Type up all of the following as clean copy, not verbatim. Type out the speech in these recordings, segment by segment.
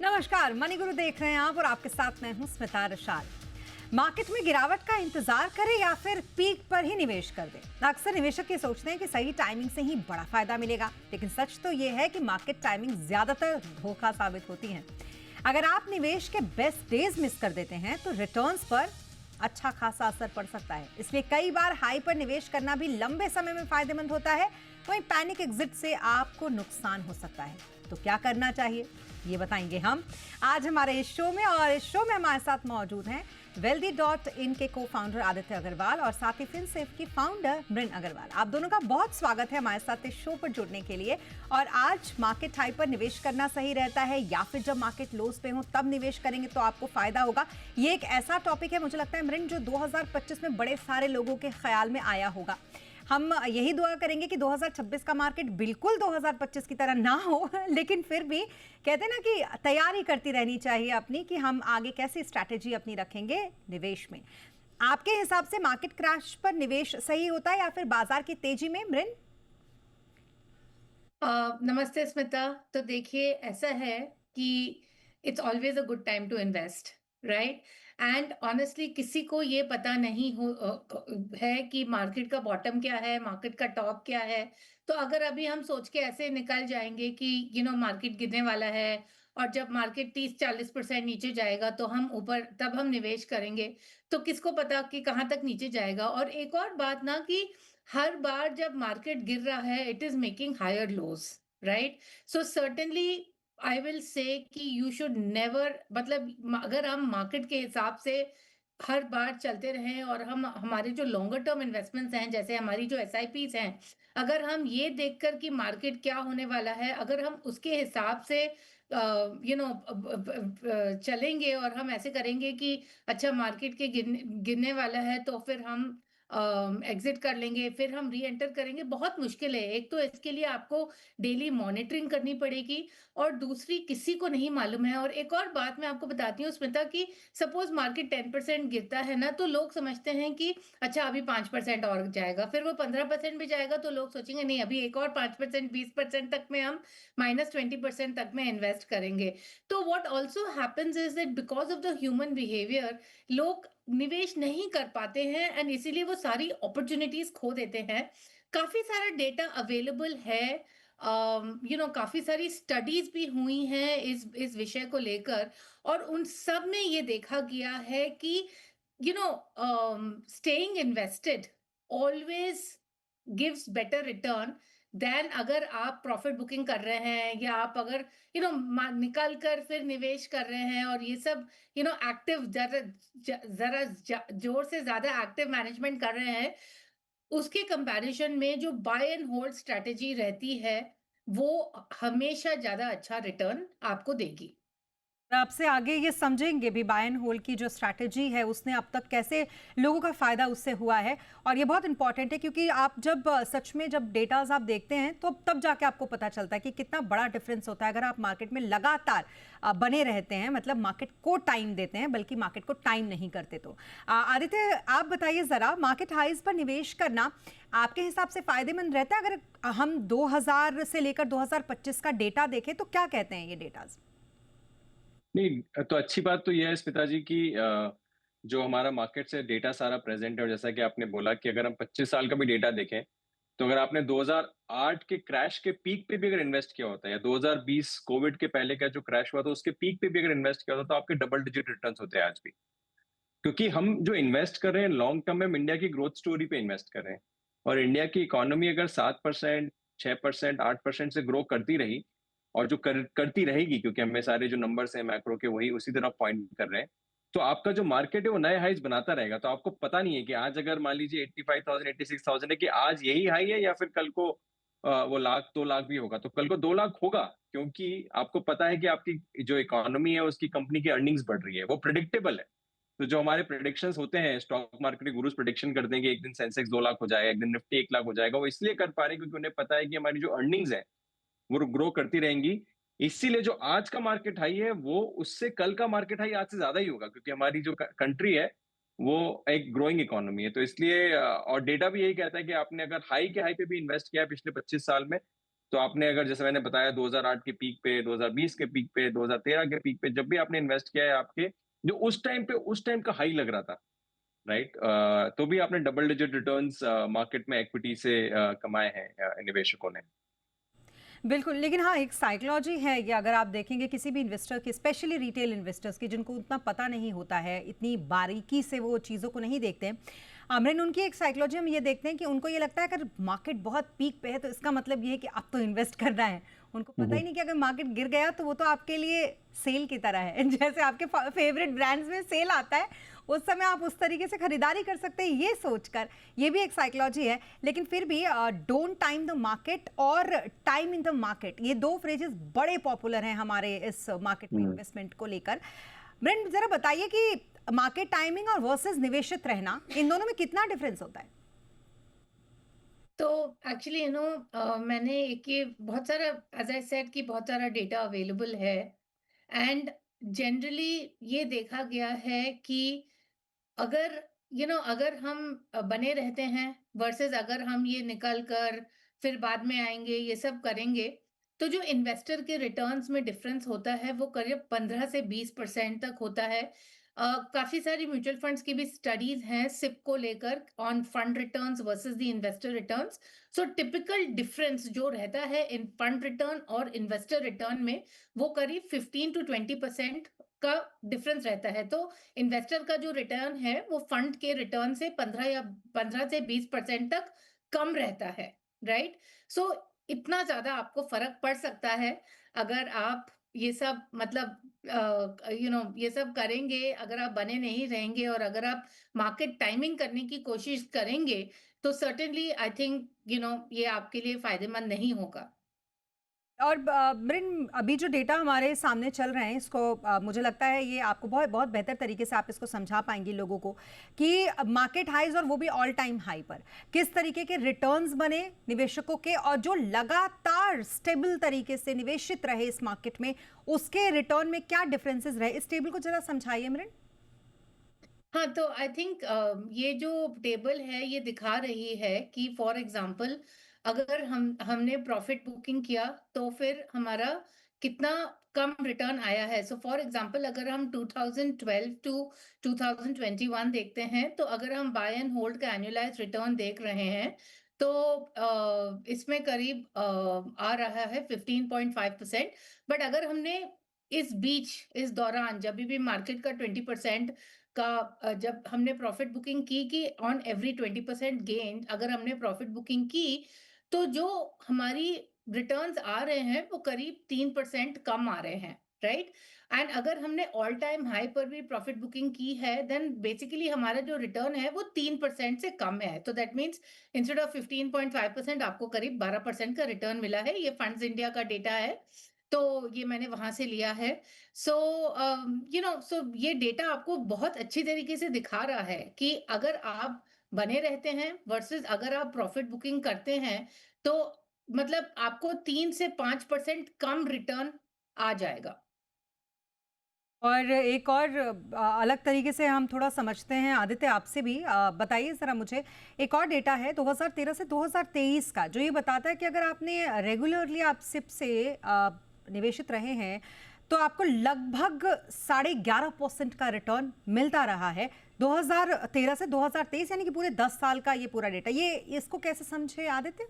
नमस्कार, मनी गुरु देख रहे हैं आप और आपके साथ मैं हूं स्मिता रशाल। मार्केट में गिरावट का इंतजार करें या फिर पीक पर ही निवेश कर दें। अक्सर निवेशक ये सोचते हैं कि सही टाइमिंग से ही बड़ा फायदा मिलेगा, लेकिन सच तो ये है कि मार्केट टाइमिंग ज्यादातर धोखा साबित होती है। अगर आप निवेश के बेस्ट डेज मिस कर देते हैं तो रिटर्न्स पर अच्छा खासा असर पड़ सकता है। इसलिए कई बार हाई पर निवेश करना भी लंबे समय में फायदेमंद होता है, वहीं पैनिक एग्जिट से आपको नुकसान हो सकता है। तो क्या करना चाहिए ये बताएंगे हम आज हमारे इस शो में। और इस शो में हमारे साथ मौजूद हैं wealthy.in के को फाउंडर आदित्य अग्रवाल और साथ ही फिनसेफ की फाउंडर मृन अग्रवाल। आप दोनों का बहुत स्वागत है हमारे साथ इस शो पर जुड़ने के लिए। और आज मार्केट हाई पर निवेश करना सही रहता है या फिर जब मार्केट लोस पे हो तब निवेश करेंगे तो आपको फायदा होगा, ये एक ऐसा टॉपिक है मुझे लगता है मृन जो 2025 में बड़े सारे लोगों के ख्याल में आया होगा। हम यही दुआ करेंगे कि 2026 का मार्केट बिल्कुल 2025 की तरह ना हो, लेकिन फिर भी कहते हैं ना कि तैयारी करती रहनी चाहिए अपनी कि हम आगे कैसी स्ट्रैटेजी अपनी रखेंगे निवेश में। आपके हिसाब से मार्केट क्रैश पर निवेश सही होता है या फिर बाजार की तेजी में, मृन? नमस्ते स्मिता। तो देखिए, ऐसा है कि it's always a good time to invest, right? And honestly किसी को ये पता नहीं है कि मार्केट का बॉटम क्या है, मार्केट का टॉप क्या है। तो अगर अभी हम सोच के ऐसे निकल जाएंगे कि मार्केट गिरने वाला है और जब मार्केट 30-40% नीचे जाएगा तो हम ऊपर तब हम निवेश करेंगे, तो किसको पता कि कहाँ तक नीचे जाएगा। और एक और बात ना कि हर बार जब मार्केट गिर रहा है it is making higher lows, right? So certainly I will say कि यू शुड नेवर, मतलब अगर हम मार्केट के हिसाब से हर बार चलते रहें और हम हमारे जो लॉन्गर टर्म इन्वेस्टमेंट्स हैं, जैसे हमारी जो एसआईपीस हैं, अगर हम ये देखकर कि मार्केट क्या होने वाला है, अगर हम उसके हिसाब से चलेंगे और हम ऐसे करेंगे कि अच्छा मार्केट के गिरने गिरने वाला है तो फिर हम एग्जिट कर लेंगे, फिर हम री एंटर करेंगे, बहुत मुश्किल है। एक तो इसके लिए आपको डेली मॉनिटरिंग करनी पड़ेगी और दूसरी किसी को नहीं मालूम है। और एक और बात मैं आपको बताती हूँ स्मिता कि सपोज मार्केट 10% गिरता है ना, तो लोग समझते हैं कि अच्छा अभी 5% और जाएगा, फिर वो 15% भी जाएगा तो लोग सोचेंगे नहीं अभी एक और 5% 20% तक में हम -20% तक में इन्वेस्ट करेंगे। तो what also happens is that because of the human behaviour लोग निवेश नहीं कर पाते हैं एंड इसीलिए वो सारी अपॉर्चुनिटीज खो देते हैं। काफी सारा डेटा अवेलेबल है, काफी सारी स्टडीज भी हुई हैं इस विषय को लेकर, और उन सब में ये देखा गया है कि staying invested always gives better return then अगर आप प्रॉफिट बुकिंग कर रहे हैं या आप अगर निकल कर फिर निवेश कर रहे हैं और ये सब एक्टिव जरा जरा जोर से ज्यादा एक्टिव मैनेजमेंट कर रहे हैं। उसके कंपैरिजन में जो बाय एंड होल्ड स्ट्रेटेजी रहती है वो हमेशा ज्यादा अच्छा रिटर्न आपको देगी। और आपसे आगे ये समझेंगे भी बाय एंड होल्ड की जो स्ट्रैटेजी है उसने अब तक कैसे लोगों का फायदा उससे हुआ है। और ये बहुत इंपॉर्टेंट है क्योंकि आप जब सच में जब डेटाज आप देखते हैं तो तब जाके आपको पता चलता है कि कितना बड़ा डिफरेंस होता है अगर आप मार्केट में लगातार बने रहते हैं, मतलब मार्केट को टाइम देते हैं बल्कि मार्केट को टाइम नहीं करते। तो आदित्य आप बताइए जरा, मार्केट हाइज पर निवेश करना आपके हिसाब से फायदेमंद रहता है? अगर हम 2000 से लेकर 2025 का डेटा देखें तो क्या कहते हैं ये डेटाज? नहीं, तो अच्छी बात तो ये है स्मिता जी कि जो हमारा मार्केट से डेटा सारा प्रेजेंट है, और जैसा कि आपने बोला कि अगर हम 25 साल का भी डेटा देखें, तो अगर आपने 2008 के क्रैश के पीक पे भी अगर इन्वेस्ट किया होता है या 2020 कोविड के पहले का जो क्रैश हुआ था उसके पीक पे भी अगर इन्वेस्ट किया होता तो आपके डबल डिजिट रिटर्न्स होते हैं आज भी। क्योंकि हम जो इन्वेस्ट कर रहे हैं लॉन्ग टर्म में हम इंडिया की ग्रोथ स्टोरी पे इन्वेस्ट कर रहे हैं, और इंडिया की इकोनॉमी अगर 7%, 6%, 8% से ग्रो करती रही, और जो करती रहेगी, क्योंकि हमें सारे जो नंबर्स हैं मैक्रो के वही उसी तरफ पॉइंट कर रहे हैं, तो आपका जो मार्केट है वो नए हाईज बनाता रहेगा। तो आपको पता नहीं है कि आज अगर मान लीजिए 85,000 86,000 है कि आज यही हाई है या फिर कल को वो लाख 2 लाख भी होगा, तो कल को 2 लाख होगा, क्योंकि आपको पता है कि आपकी जो इकोनॉमी है उसकी कंपनी की अर्निंग्स बढ़ रही है, वो प्रिडिक्टेबल है। तो जो हमारे प्रेडिक्शंस होते हैं, स्टॉक मार्केट के गुरुज प्रेडिक्शन करते हैं कि एक दिन सेंसेक्स 2 लाख हो जाएगा, एक दिन निफ्टी 1 लाख हो जाएगा, वो इसलिए कर पा रहे हैं क्योंकि उन्हें पता है कि हमारी जो अर्निंग्स है वो ग्रो करती रहेंगी। इसीलिए जो आज का मार्केट हाई है वो उससे कल का मार्केट हाई आज से ज्यादा ही होगा, क्योंकि हमारी जो कंट्री है वो एक ग्रोइंग इकोनॉमी है। तो इसलिए और डेटा भी यही कहता है कि आपने अगर हाई के हाई पे भी इन्वेस्ट किया है पिछले 25 साल में, तो आपने अगर जैसे मैंने बताया 2008 के पीक पे, 2020 के पीक पे, 2013 के पीक पे जब भी आपने इन्वेस्ट किया है आपके जो उस टाइम का हाई लग रहा था, राइट? तो भी आपने डबल डिजिट रिटर्न्स मार्केट में इक्विटी से कमाए हैं निवेशकों ने। बिल्कुल, लेकिन हाँ, एक साइकोलॉजी है ये। अगर आप देखेंगे किसी भी इन्वेस्टर की, स्पेशली रिटेल इन्वेस्टर्स की, जिनको उतना पता नहीं होता है, इतनी बारीकी से वो चीज़ों को नहीं देखते हैं। अमरिन, उनकी एक साइकोलॉजी हम ये देखते हैं कि उनको ये लगता है अगर मार्केट बहुत पीक पे है तो इसका मतलब ये है कि अब तो इन्वेस्ट करना है। उनको पता ही नहीं कि अगर मार्केट गिर गया तो वो तो आपके लिए सेल की तरह है। जैसे आपके फेवरेट ब्रांड्स में सेल आता है, उस समय आप उस तरीके से खरीदारी कर सकते हैं, ये सोचकर। ये भी एक साइकोलॉजी है। लेकिन फिर भी डोंट टाइम द मार्केट और टाइम इन द मार्केट, ये दो फ्रेजेस बड़े पॉपुलर हैं हमारे इस मार्केट में इन्वेस्टमेंट को लेकर। ब्रेंड, जरा बताइए कि मार्केट टाइमिंग और वर्सेस निवेशित रहना, इन दोनों में कितना डिफरेंस होता है? तो एक्चुअली मैंने एक ये बहुत सारा, एज आई सेड, कि बहुत सारा डेटा अवेलेबल है। एंड जनरली ये देखा गया है कि अगर अगर हम बने रहते हैं वर्सेस अगर हम ये निकल कर फिर बाद में आएंगे, ये सब करेंगे, तो जो इन्वेस्टर के रिटर्न्स में डिफरेंस होता है वो करीब 15 से 20% तक होता है। काफी सारी म्यूचुअल फंड्स की भी स्टडीज हैं सिप को लेकर on fund returns versus the investor returns. So typical difference जो रहता है इन फंड रिटर्न और इन्वेस्टर रिटर्न में, वो करीब 15 to 20% का डिफरेंस रहता है। तो इन्वेस्टर का जो रिटर्न है वो फंड के रिटर्न से 15 से 20% तक कम रहता है, राइट? सो इतना ज्यादा आपको फर्क पड़ सकता है अगर आप ये सब ये सब करेंगे, अगर आप बने नहीं रहेंगे और अगर आप मार्केट टाइमिंग करने की कोशिश करेंगे, तो सर्टेनली आई थिंक ये आपके लिए फायदेमंद नहीं होगा। और ब्रिन, अभी जो डेटा हमारे सामने चल रहे हैं, इसको मुझे लगता है ये आपको बहुत बहुत बेहतर तरीके से आप इसको समझा पाएंगी लोगों को कि मार्केट हाईज और वो भी ऑल टाइम हाई पर किस तरीके के रिटर्न्स बने निवेशकों के, और जो लगातार स्टेबल तरीके से निवेशित रहे इस मार्केट में, उसके रिटर्न में क्या डिफरेंसेस रहे। इस टेबल को जरा समझाइए ब्रिन। हाँ, तो आई थिंक ये जो टेबल है ये दिखा रही है कि फॉर एग्जांपल अगर हमने प्रॉफिट बुकिंग किया तो फिर हमारा कितना कम रिटर्न आया है। सो फॉर एग्जांपल अगर हम 2012 टू 2021 देखते हैं, तो अगर हम बाय एंड होल्ड का एनुअलाइज रिटर्न देख रहे हैं, तो इसमें करीब आ रहा है 15.5%। बट अगर हमने इस बीच, इस दौरान, जब भी मार्केट का 20% का जब हमने प्रॉफिट बुकिंग की कि ऑन एवरी 20% गेन अगर हमने प्रॉफिट बुकिंग की, तो जो हमारी रिटर्न्स आ रहे हैं वो करीब 3% कम आ रहे हैं, राइट? एंड अगर हमने ऑल टाइम हाई पर भी प्रॉफिट बुकिंग की है, देन बेसिकली हमारा जो रिटर्न है वो 3% से कम है। तो दैट मीन्स इंस्टेड ऑफ 15.5% आपको करीब 12% का रिटर्न मिला है। ये फंड्स इंडिया का डेटा है, तो ये मैंने वहां से लिया है। सो सो ये डेटा आपको बहुत अच्छी तरीके से दिखा रहा है कि अगर आप बने रहते हैं वर्सेस अगर आप प्रॉफिट बुकिंग करते हैं, तो मतलब आपको 3 से 5% कम रिटर्न आ जाएगा। और एक और अलग तरीके से हम थोड़ा समझते हैं, आदित्य आपसे भी बताइए ज़रा मुझे। एक और डेटा है 2013 से 2023 का, जो ये बताता है कि अगर आपने रेगुलरली आप सिप से निवेशित रहे हैं तो आपको लगभग 11.5% का रिटर्न मिलता रहा है 2013 से 2023, यानी कि पूरे 10 साल का ये पूरा डेटा। ये इसको कैसे समझे आदित्य?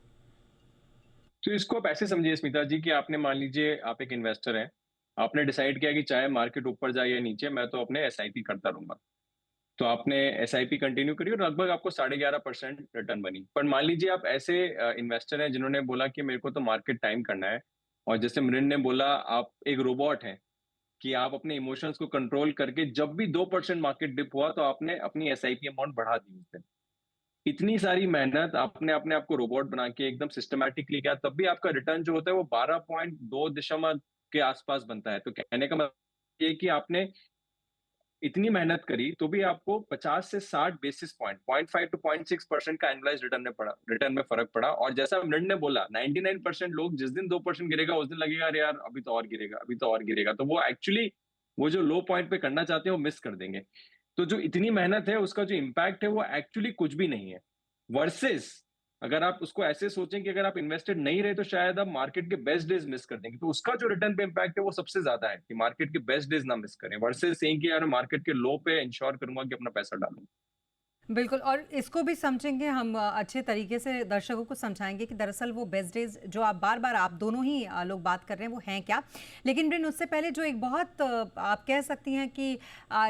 तो इसको आप ऐसे समझिए स्मिता जी कि आपने मान लीजिए आप एक इन्वेस्टर हैं, आपने डिसाइड किया कि चाहे मार्केट ऊपर जाए या नीचे मैं तो अपने एसआईपी करता रहूंगा। तो आपने एसआईपी कंटिन्यू करी और लगभग आपको 11.5% रिटर्न बनी। पर मान लीजिए आप ऐसे इन्वेस्टर हैं जिन्होंने बोला कि मेरे को तो मार्केट टाइम करना है, और जैसे मृण ने बोला आप एक रोबोट हैं कि आप अपने इमोशंस को कंट्रोल करके जब भी 2% मार्केट डिप हुआ तो आपने अपनी एसआईपी अमाउंट बढ़ा दी उस दिन। इतनी सारी मेहनत आपने अपने आप को रोबोट बना के एकदम सिस्टमैटिकली किया, तब भी आपका रिटर्न जो होता है वो 12.2 के आसपास बनता है। तो कहने का मतलब ये कि आपने इतनी मेहनत करी तो भी आपको 50 से 60 बेसिस पॉइंट, 0.5 टू 0.6% का एनुअलाइज्ड रिटर्न में फर्क पड़ा। और जैसा मृण ने बोला, 99% लोग जिस दिन 2% गिरेगा उस दिन लगेगा अरे यार अभी तो और गिरेगा, अभी तो और गिरेगा। तो वो एक्चुअली वो जो लो पॉइंट पे करना चाहते हैं वो मिस कर देंगे। तो जो इतनी मेहनत है उसका जो इम्पैक्ट है वो एक्चुअली कुछ भी नहीं है। वर्सेस अगर आप उसको ऐसे सोचें कि अगर आप इन्वेस्टेड नहीं रहे तो शायद आप मार्केट के बेस्ट डेज मिस कर देंगे, तो उसका जो रिटर्न पे इम्पैक्ट है वो सबसे ज्यादा है कि मार्केट के बेस्ट डेज ना मिस करें, वर्सेस सेइंग कि यार मार्केट के लो पे इंश्योर करूंगा कि अपना पैसा डालूं। बिल्कुल, और इसको भी समझेंगे हम, अच्छे तरीके से दर्शकों को समझाएँगे कि दरअसल वो बेस्ट डेज़ जो आप बार-बार आप दोनों ही लोग बात कर रहे हैं वो हैं क्या? लेकिन ब्रिन, उससे पहले जो एक बहुत आप कह सकती हैं कि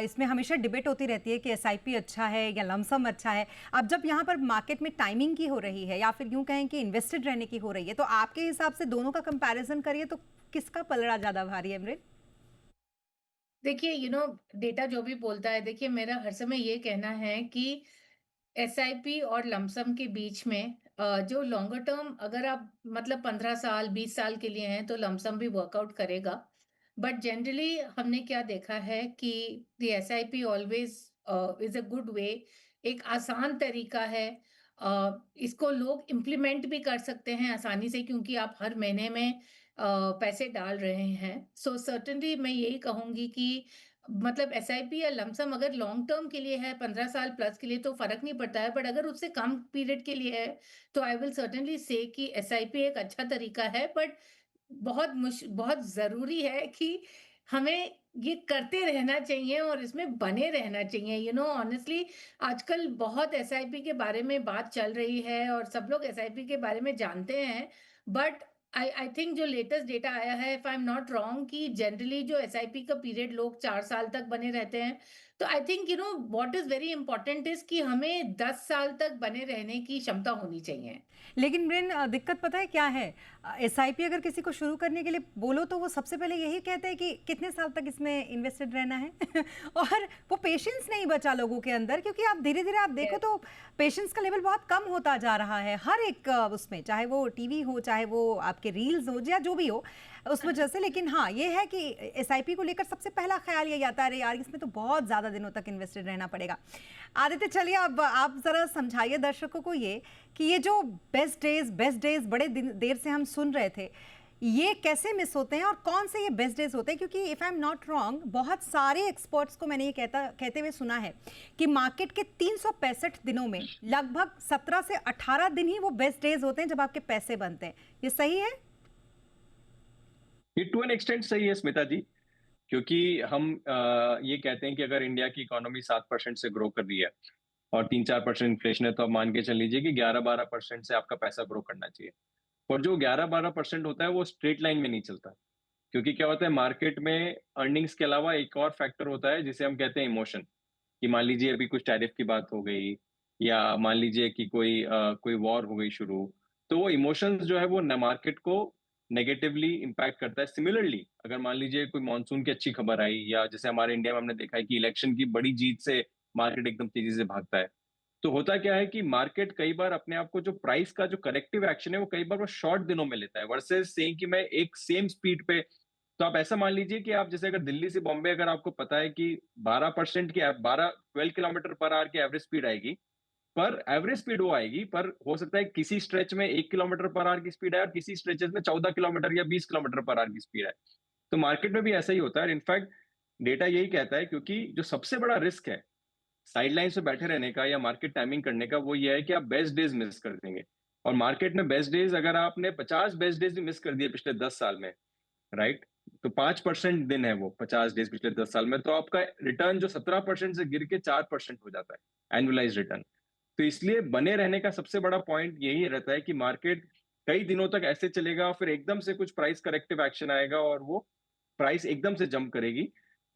इसमें हमेशा डिबेट होती रहती है कि एसआईपी अच्छा है या लमसम अच्छा है। अब जब यहाँ पर मार्केट में टाइमिंग की हो रही है या फिर यूँ कहें कि इन्वेस्टेड रहने की हो रही है, तो आपके हिसाब से दोनों का कंपैरिज़न करिए तो किसका पलड़ा ज़्यादा भारी है ब्रिन? देखिए, डेटा जो भी बोलता है, देखिए मेरा हर समय ये कहना है कि एसआईपी और लमसम के बीच में जो लॉन्गर टर्म अगर आप मतलब 15 साल 20 साल के लिए हैं तो लमसम भी वर्कआउट करेगा। बट जनरली हमने क्या देखा है कि the SIP always is a good way, एक आसान तरीका है। इसको लोग इम्प्लीमेंट भी कर सकते हैं आसानी से क्योंकि आप हर महीने में पैसे डाल रहे हैं। सो सर्टेनली मैं यही कहूंगी कि मतलब एसआईपी या लमसम अगर लॉन्ग टर्म के लिए है 15 साल प्लस के लिए तो फर्क नहीं पड़ता है, बट अगर उससे कम पीरियड के लिए है तो आई विल सर्टेनली से कि एसआईपी एक अच्छा तरीका है। बट बहुत जरूरी है कि हमें ये करते रहना चाहिए और इसमें बने रहना चाहिए। ऑनेस्टली आजकल बहुत एसआईपी के बारे में बात चल रही है और सब लोग एसआईपी के बारे में जानते हैं। बट आई थिंक जो लेटेस्ट डेटा आया है, if I am not wrong, कि जनरली जो एसआईपी का पीरियड लोग 4 साल तक बने रहते हैं। तो I think what is very important is कि हमें 10 साल तक बने रहने की क्षमता होनी चाहिए। लेकिन ब्रिन, दिक्कत पता है क्या है? एसआईपी अगर किसी को शुरू करने के लिए बोलो तो वो सबसे पहले यही कहते हैं कि कितने साल तक इसमें इन्वेस्टेड रहना है और वो पेशेंस नहीं बचा लोगों के अंदर, क्योंकि आप धीरे धीरे आप देखो तो पेशेंस का लेवल बहुत कम होता जा रहा है हर एक उसमें, चाहे वो टीवी हो, चाहे वो आपके रील्स हो या जो भी हो उस वजह से। लेकिन हाँ, ये है कि एसआईपी को लेकर सबसे पहला ख्याल यही आता है, अरे यार इसमें तो बहुत ज़्यादा दिनों तक इन्वेस्टेड रहना पड़ेगा। आदित्य, चलिए अब आप ज़रा समझाइए दर्शकों को ये कि ये जो बेस्ट डेज बड़े देर से हम सुन रहे थे, ये कैसे मिस होते हैं और कौन से ये बेस्ट डेज होते हैं? क्योंकि if I am not wrong, बहुत सारे एक्सपर्ट्स को मैंने ये कहते हुए सुना है कि मार्केट के 365 दिनों में लगभग 17 से 18 दिन ही वो बेस्ट डेज होते हैं जब आपके पैसे बनते हैं। ये सही है? ये टू एन एक्सटेंट सही है स्मिता जी, क्योंकि हम ये कहते हैं कि अगर इंडिया की इकोनॉमी 7% से ग्रो कर रही है और 3-4% इन्फ्लेशन है, तो आप मान के चल लीजिए कि 11-12% से आपका पैसा ग्रो करना चाहिए। और जो 11-12% होता है वो स्ट्रेट लाइन में नहीं चलता, क्योंकि क्या होता है मार्केट में अर्निंग्स के अलावा एक और फैक्टर होता है जिसे हम कहते हैं इमोशन। कि मान लीजिए अभी कुछ टैरिफ की बात हो गई, या मान लीजिए कि कोई वॉर हो गई शुरू, तो वो इमोशंस जो है वो न मार्केट को नेगेटिवली इम्पैक्ट करता है। सिमिलरली अगर मान लीजिए कोई मानसून की अच्छी खबर आई, या जैसे हमारे इंडिया में हमने देखा है कि इलेक्शन की बड़ी जीत से मार्केट एकदम तेजी से भागता है, तो होता क्या है कि मार्केट कई बार अपने आप को जो प्राइस का जो करेक्टिव एक्शन है वो कई बार वो शॉर्ट दिनों में लेता है, वर्सेस सेइंग कि मैं एक सेम स्पीड पे। तो आप ऐसा मान लीजिए कि आप जैसे अगर दिल्ली से बॉम्बे अगर आपको पता है कि 12% की 12 किलोमीटर पर आवर की एवरेज स्पीड आएगी, पर एवरेज स्पीड वो आएगी, पर हो सकता है किसी स्ट्रेच में 1 किलोमीटर पर आवर की स्पीड आए और किसी स्ट्रेचेस में 14 किलोमीटर या 20 किलोमीटर पर आवर की स्पीड आए। तो मार्केट में भी ऐसा ही होता है। इनफैक्ट डेटा यही कहता है, क्योंकि जो सबसे बड़ा रिस्क है साइडलाइन पे बैठे रहने का या मार्केट टाइमिंग करने का, वो ये है कि आप बेस्ट डेज मिस कर देंगे। और मार्केट में बेस्ट डेज अगर आपने 50 बेस्ट डेज भी मिस कर दिए पिछले 10 साल में, राइट, तो 5% दिन है वो 50 डेज पिछले 10 साल में, तो आपका रिटर्न जो 17% से गिर के 4% हो जाता है एनुअलाइज रिटर्न। तो इसलिए बने रहने का सबसे बड़ा पॉइंट यही रहता है कि मार्केट कई दिनों तक ऐसे चलेगा, फिर एकदम से कुछ प्राइस करेक्टिव एक्शन आएगा और वो प्राइस एकदम से जंप करेगी।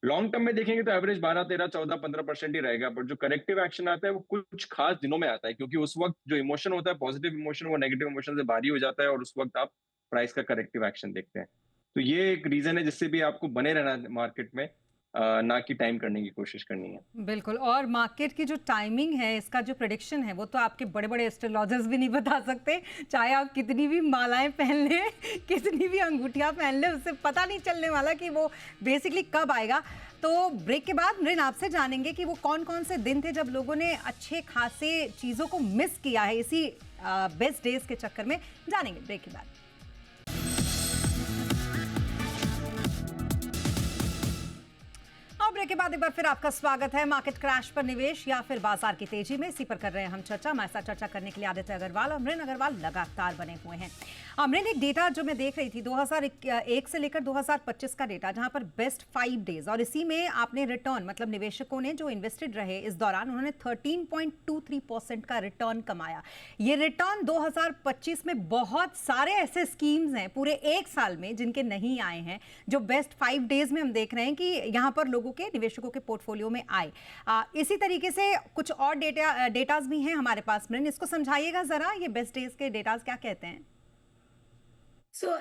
लॉन्ग टर्म में देखेंगे तो एवरेज 12, 13, 14, 15% ही रहेगा, बट जो करेक्टिव एक्शन आता है वो कुछ खास दिनों में आता है, क्योंकि उस वक्त जो इमोशन होता है, पॉजिटिव इमोशन, वो नेगेटिव इमोशन से भारी हो जाता है और उस वक्त आप प्राइस का करेक्टिव एक्शन देखते हैं। तो ये एक रीजन है जिससे भी आपको बने रहना है मार्केट में, ना कि टाइम करने की कोशिश करनी है। बिल्कुल, और मार्केट की जो टाइमिंग है, इसका जो प्रेडिक्शन है, वो तो आपके बड़े-बड़े एस्ट्रोलॉजर्स भी नहीं बता सकते। चाहे आप कितनी भी मालाएं पहन लें, कितनी भी अंगूठियां पहन लें, उससे पता नहीं चलने वाला कि वो बेसिकली कब आएगा। तो ब्रेक के बाद मृन आपसे जानेंगे कि वो कौन-कौन से दिन थे जब लोगों ने अच्छे खासे चीज़ों को मिस किया है इसी बेस्ट डेज के चक्कर में। जानेंगे ब्रेक के बाद। ब्रेक के बाद एक बार फिर आपका स्वागत है। मार्केट क्रैश पर निवेश या फिर बाजार की तेजी में, इसी पर कर रहे हैं हम चर्चा। हमारे साथ चर्चा करने के लिए आदित्य अग्रवाल, अमरीन अग्रवाल लगातार बने हुए हैं। अमरीन, एक डेटा जो मैं देख रही थी 2001 से लेकर 2025 का डेटा, जहां पर बेस्ट 5 डेज, और इसी में आपने रिटर्न, मतलब निवेशकों ने जो इन्वेस्टेड रहे इस दौरान, उन्होंने 13.23% का रिटर्न कमाया। ये रिटर्न 2025 में बहुत सारे ऐसे स्कीम्स हैं पूरे एक साल में जिनके नहीं आए हैं, जो बेस्ट 5 डेज में हम देख रहे हैं कि यहाँ पर लोगों के, निवेशकों के पोर्टफोलियो में आए। इसी तरीके से कुछ और डेटाज भी हैं हमारे पास। मृन, इसको समझाइएगा जरा, ये बेस्ट डेज के डेटाज क्या कहते हैं?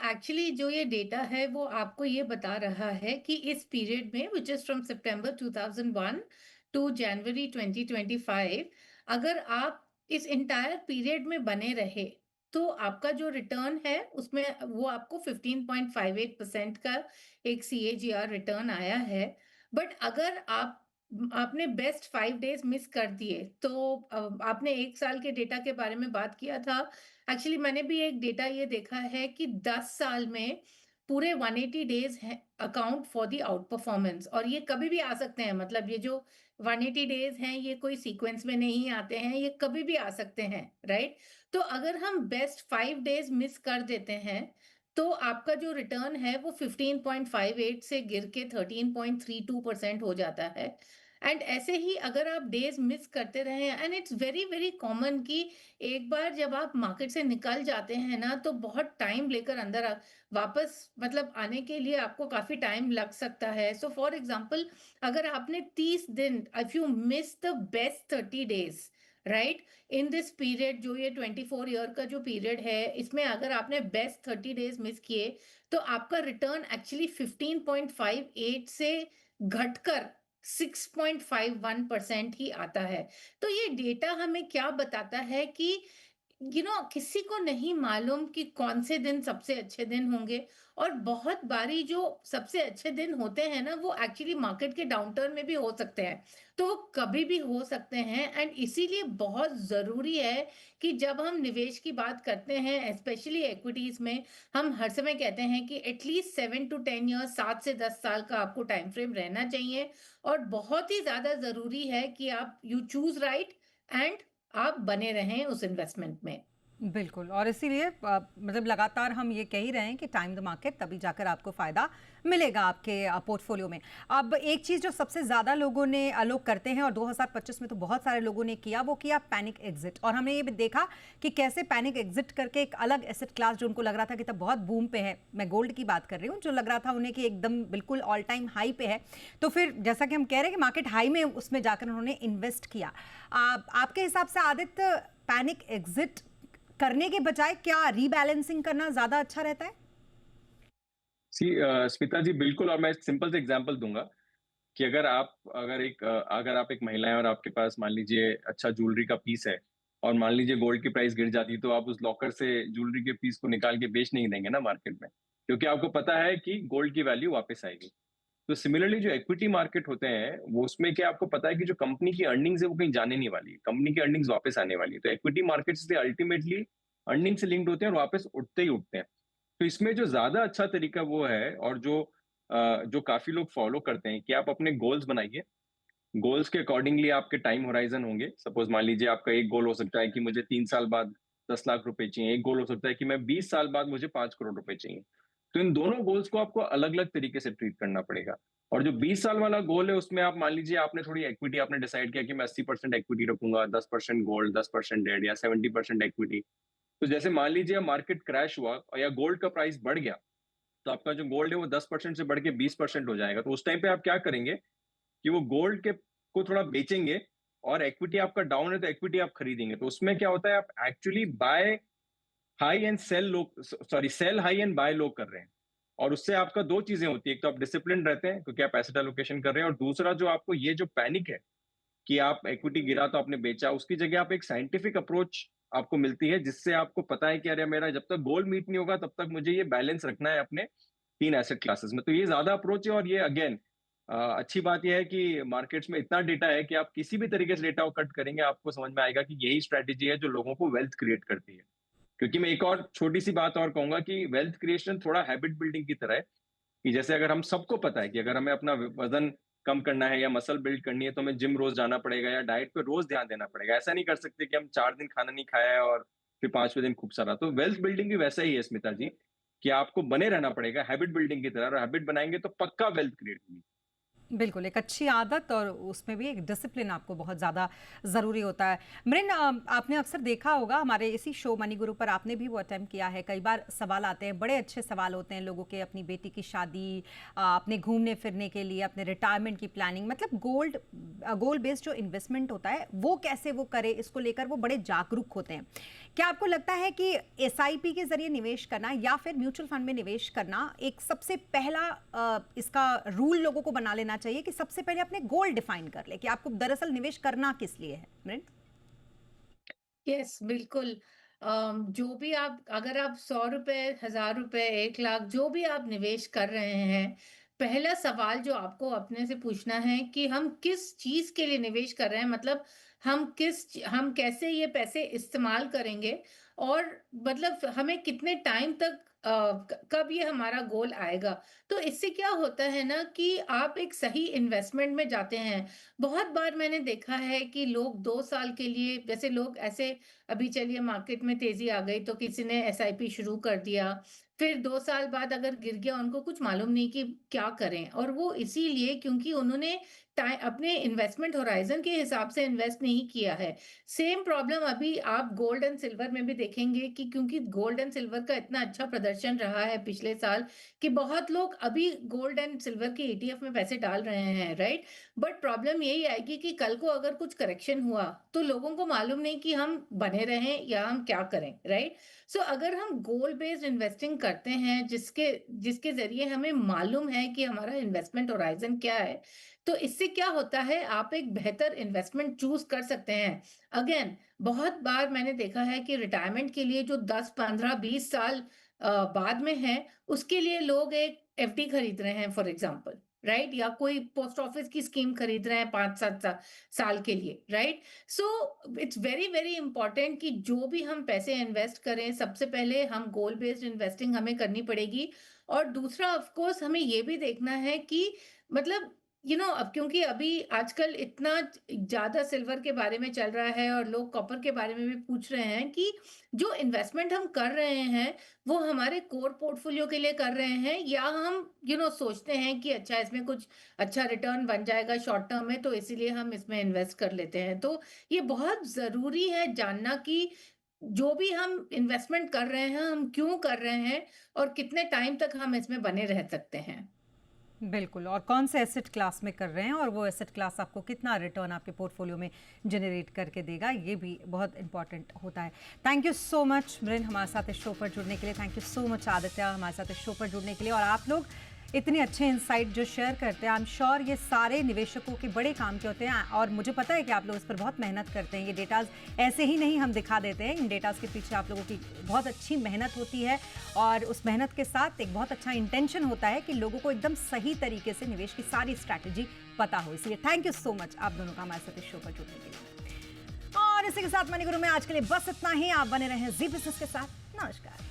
एक्चुअली जो ये डेटा है वो आपको ये बता रहा है कि इस पीरियड में, which is from September 2001 to January 2025, अगर आप इस इंटायर पीरियड में बने रहे तो आपका जो रिटर्न है उसमें वो आपको 15.58% का एक CAGR रिटर्न आया है। बट अगर आपने बेस्ट 5 डेज मिस कर दिए, तो आपने एक साल के डेटा के बारे में बात किया था। एक्चुअली मैंने भी एक डेटा ये देखा है कि 10 साल में पूरे 180 डेज हैं account for the out performance, और ये कभी भी आ सकते हैं। मतलब ये जो 180 डेज हैं ये कोई सीक्वेंस में नहीं आते हैं, ये कभी भी आ सकते हैं, राइट? तो अगर हम बेस्ट 5 डेज मिस कर देते हैं तो आपका जो रिटर्न है वो 15.58 से गिर के 13.32% हो जाता है। एंड ऐसे ही अगर आप डेज मिस करते रहे, and it's very very common कि एक बार जब आप मार्केट से निकल जाते हैं ना, तो बहुत टाइम लेकर अंदर वापस मतलब आने के लिए आपको काफी टाइम लग सकता है। सो फॉर एग्जांपल, अगर आपने 30 दिन, if you miss the best 30 days, right, in this period, जो ये 24 ईयर का जो पीरियड है, इसमें अगर आपने बेस्ट 30 डेज मिस किए तो आपका रिटर्न एक्चुअली 15.58 से घटकर 6.51% ही आता है। तो ये डेटा हमें क्या बताता है कि किसी को नहीं मालूम कि कौन से दिन सबसे अच्छे दिन होंगे, और बहुत बारी जो सबसे अच्छे दिन होते हैं ना, वो एक्चुअली मार्केट के डाउनटर्न में भी हो सकते हैं, तो वो कभी भी हो सकते हैं। एंड इसीलिए बहुत ज़रूरी है कि जब हम निवेश की बात करते हैं, स्पेशली एक्विटीज में, हम हर समय कहते हैं कि एटलीस्ट 7 to 10 ईयर्स, 7 से 10 साल का आपको टाइम फ्रेम रहना चाहिए। और बहुत ही ज़्यादा ज़रूरी है कि आप यू चूज राइट एंड आप बने रहें उस इन्वेस्टमेंट में। बिल्कुल, और इसीलिए मतलब लगातार हम ये कह ही रहे हैं कि टाइम द मार्केट, तभी जाकर आपको फ़ायदा मिलेगा आपके पोर्टफोलियो में। अब एक चीज़ जो सबसे ज़्यादा लोग करते हैं, और 2025 में तो बहुत सारे लोगों ने किया, वो किया पैनिक एग्जिट। और हमने ये भी देखा कि कैसे पैनिक एग्जिट करके एक अलग एसेट क्लास, जो उनको लग रहा था कि तब बहुत बूम पे है, मैं गोल्ड की बात कर रही हूँ, जो लग रहा था उन्हें कि एकदम बिल्कुल ऑल टाइम हाई पे है, तो फिर जैसा कि हम कह रहे हैं कि मार्केट हाई में उसमें जाकर उन्होंने इन्वेस्ट किया। आपके हिसाब से आदित्य, पैनिक एग्जिट करने के बजाय क्या रीबैलेंसिंग करना ज्यादा अच्छा रहता है? स्मिता जी, बिल्कुल। और मैं एक सिंपल से एग्जांपल दूंगा कि अगर आप एक महिला हैं और आपके पास मान लीजिए अच्छा ज्वेलरी का पीस है, और मान लीजिए गोल्ड की प्राइस गिर जाती है, तो आप उस लॉकर से ज्वेलरी के पीस को निकाल के बेच नहीं देंगे ना मार्केट में, क्योंकि आपको पता है कि गोल्ड की वैल्यू वापस आएगी। तो सिमिलरली जो इक्विटी मार्केट होते हैं, वो उसमें क्या आपको पता है कि जो कंपनी की अर्निंग्स है वो कहीं जाने नहीं वाली है, कंपनी की अर्निंग्स वापस आने वाली है। तो इक्विटी मार्केट से अल्टीमेटली अर्निंग से लिंक्ड होते हैं और वापस उठते ही उठते हैं। तो इसमें जो ज्यादा अच्छा तरीका वो है, और जो काफी लोग फॉलो करते हैं, कि आप अपने गोल्स बनाइए। गोल्स के अकॉर्डिंगली आपके टाइम होराइजन होंगे। सपोज मान लीजिए आपका एक गोल हो सकता है कि मुझे 3 साल बाद 10 लाख रुपए चाहिए, एक गोल हो सकता है कि मैं 20 साल बाद मुझे 5 करोड़ रुपए चाहिए। तो इन दोनों गोल्स को आपको अलग अलग तरीके से ट्रीट करना पड़ेगा। और जो 20 साल वाला गोल है, उसमें आप मान लीजिए आपने थोड़ी इक्विटी, आपने डिसाइड किया कि मैं 80% इक्विटी रखूंगा, 10% गोल्ड, 10% डेट, या 70% इक्विटी। तो जैसे मान लीजिए मार्केट क्रैश हुआ और या गोल्ड का प्राइस बढ़ गया, तो आपका जो गोल्ड है वो 10% से बढ़ के 20% हो जाएगा। तो उस टाइम पे आप क्या करेंगे कि वो गोल्ड के को थोड़ा बेचेंगे, और इक्विटी आपका डाउन है तो इक्विटी आप खरीदेंगे। तो उसमें क्या होता है, आप actually buy high and sell low, sorry, sell high and buy low कर रहे हैं। और उससे आपका दो चीजें होती है, एक तो आप डिसिप्लिन रहते हैं क्योंकि आप एसेट एलोकेशन कर रहे हैं, और दूसरा जो आपको ये जो पैनिक है कि आप इक्विटी गिरा तो आपने बेचा, उसकी जगह आप एक साइंटिफिक अप्रोच आपको मिलती है, जिससे आपको पता है कि अरे मेरा जब तक गोल मीट नहीं होगा तब तक मुझे ये बैलेंस रखना है अपने 3 एसेट क्लासेस में। तो ये ज्यादा अप्रोच है। और ये अगेन अच्छी बात यह है कि मार्केट्स में इतना डेटा है कि आप किसी भी तरीके से डेटा को कट करेंगे, आपको समझ में आएगा कि यही स्ट्रैटेजी है जो लोगों को वेल्थ क्रिएट करती है। क्योंकि मैं एक और छोटी सी बात और कहूंगा कि वेल्थ क्रिएशन थोड़ा हैबिट बिल्डिंग की तरह है, कि जैसे अगर हम सबको पता है कि अगर हमें अपना वजन कम करना है या मसल बिल्ड करनी है तो हमें जिम रोज जाना पड़ेगा या डाइट पे रोज ध्यान देना पड़ेगा। ऐसा नहीं कर सकते कि हम 4 दिन खाना नहीं खाया है और फिर 5वें दिन खूब सारा। तो वेल्थ बिल्डिंग भी वैसा ही है स्मिता जी, कि आपको बने रहना पड़ेगा हैबिट बिल्डिंग की तरह, और हैबिट बनाएँगे तो पक्का वेल्थ क्रिएट होगी। बिल्कुल, एक अच्छी आदत और उसमें भी एक डिसिप्लिन आपको बहुत ज़्यादा ज़रूरी होता है। मृन, आपने अक्सर देखा होगा हमारे इसी शो मनी गुरु पर आपने भी वो अटेम्प्ट किया है। कई बार सवाल आते हैं, बड़े अच्छे सवाल होते हैं लोगों के, अपनी बेटी की शादी, अपने घूमने-फिरने के लिए, अपने रिटायरमेंट की प्लानिंग, मतलब गोल बेस्ड जो इन्वेस्टमेंट होता है, वो कैसे वो करें, इसको लेकर वो बड़े जागरूक होते हैं। क्या आपको लगता है कि एसआईपी के ज़रिए निवेश करना या फिर म्यूचुअल फंड में निवेश करना एक सबसे पहला इसका रूल लोगों को बना लेना चाहिए कि सबसे पहले अपने गोल डिफाइन कर ले कि आपको दरअसल निवेश करना किस लिए है? मृन? यस, बिल्कुल। जो भी आप, अगर आप 100 रुपए, 1000 रुपए, 1 लाख, जो भी आप निवेश कर रहे हैं, पहला सवाल जो आपको अपने से पूछना है कि हम किस चीज के लिए निवेश कर रहे हैं, मतलब हम कैसे ये पैसे इस्तेमाल करेंगे, और मतलब हमें कितने टाइम तक, कब ये हमारा गोल आएगा। तो इससे क्या होता है ना कि आप एक सही इन्वेस्टमेंट में जाते हैं। बहुत बार मैंने देखा है कि लोग 2 साल के लिए, जैसे लोग ऐसे, अभी चलिए मार्केट में तेजी आ गई तो किसी ने एसआईपी शुरू कर दिया, फिर 2 साल बाद अगर गिर गया, उनको कुछ मालूम नहीं कि क्या करें, और वो इसीलिए क्योंकि उन्होंने अपने इन्वेस्टमेंट होराइजन के हिसाब से इन्वेस्ट नहीं किया है। सेम प्रॉब्लम अभी आप गोल्ड एंड सिल्वर में भी देखेंगे कि क्योंकि गोल्ड एंड सिल्वर का इतना अच्छा प्रदर्शन रहा है पिछले साल, कि बहुत लोग अभी गोल्ड एंड सिल्वर के ईटीएफ में पैसे डाल रहे हैं, राइट। बट प्रॉब्लम यही आएगी कि कल को अगर कुछ करेक्शन हुआ तो लोगों को मालूम नहीं कि हम बने रहें या हम क्या करें, राइट। सो अगर हम गोल बेस्ड इन्वेस्टिंग करते हैं, जिसके जिसके जरिए हमें मालूम है कि हमारा इन्वेस्टमेंट होराइजन क्या है, तो इससे क्या होता है, आप एक बेहतर इन्वेस्टमेंट चूज कर सकते हैं। अगेन, बहुत बार मैंने देखा है कि रिटायरमेंट के लिए जो 10, 15, 20 साल बाद में है, उसके लिए लोग एक एफडी खरीद रहे हैं फॉर एग्जांपल, राइट, या कोई पोस्ट ऑफिस की स्कीम खरीद रहे हैं 5-7 साल के लिए, right. So it's very very important कि जो भी हम पैसे इन्वेस्ट करें, सबसे पहले हम गोल बेस्ड इन्वेस्टिंग हमें करनी पड़ेगी। और दूसरा, ऑफ कोर्स, हमें ये भी देखना है कि मतलब अब क्योंकि अभी आजकल इतना ज्यादा सिल्वर के बारे में चल रहा है और लोग कॉपर के बारे में भी पूछ रहे हैं कि जो इन्वेस्टमेंट हम कर रहे हैं वो हमारे कोर पोर्टफोलियो के लिए कर रहे हैं, या हम सोचते हैं कि अच्छा, इसमें कुछ अच्छा रिटर्न बन जाएगा शॉर्ट टर्म में, तो इसीलिए हम इसमें इन्वेस्ट कर लेते हैं। तो ये बहुत जरूरी है जानना कि जो भी हम इन्वेस्टमेंट कर रहे हैं, हम क्यों कर रहे हैं और कितने टाइम तक हम इसमें बने रह सकते हैं। बिल्कुल, और कौन से एसेट क्लास में कर रहे हैं और वो एसेट क्लास आपको कितना रिटर्न आपके पोर्टफोलियो में जनरेट करके देगा, ये भी बहुत इंपॉर्टेंट होता है। थैंक यू सो मच मृन हमारे साथ इस शो पर जुड़ने के लिए। Thank you so much Aditya हमारे साथ इस शो पर जुड़ने के लिए। और आप लोग इतने अच्छे इंसाइट जो शेयर करते हैं, आई एम श्योर ये सारे निवेशकों के बड़े काम के होते हैं, और मुझे पता है कि आप लोग इस पर बहुत मेहनत करते हैं। ये डेटाज ऐसे ही नहीं हम दिखा देते हैं, इन डेटाज के पीछे आप लोगों की बहुत अच्छी मेहनत होती है, और उस मेहनत के साथ एक बहुत अच्छा इंटेंशन होता है कि लोगों को एकदम सही तरीके से निवेश की सारी स्ट्रैटेजी पता हो। इसलिए थैंक यू सो मच आप दोनों का हमारे साथ इस शो पर जुड़ने के लिए। और इसी के साथ मनी गुरु में आज के लिए बस इतना ही। आप बने रहें जी बिजनेस के साथ। नमस्कार।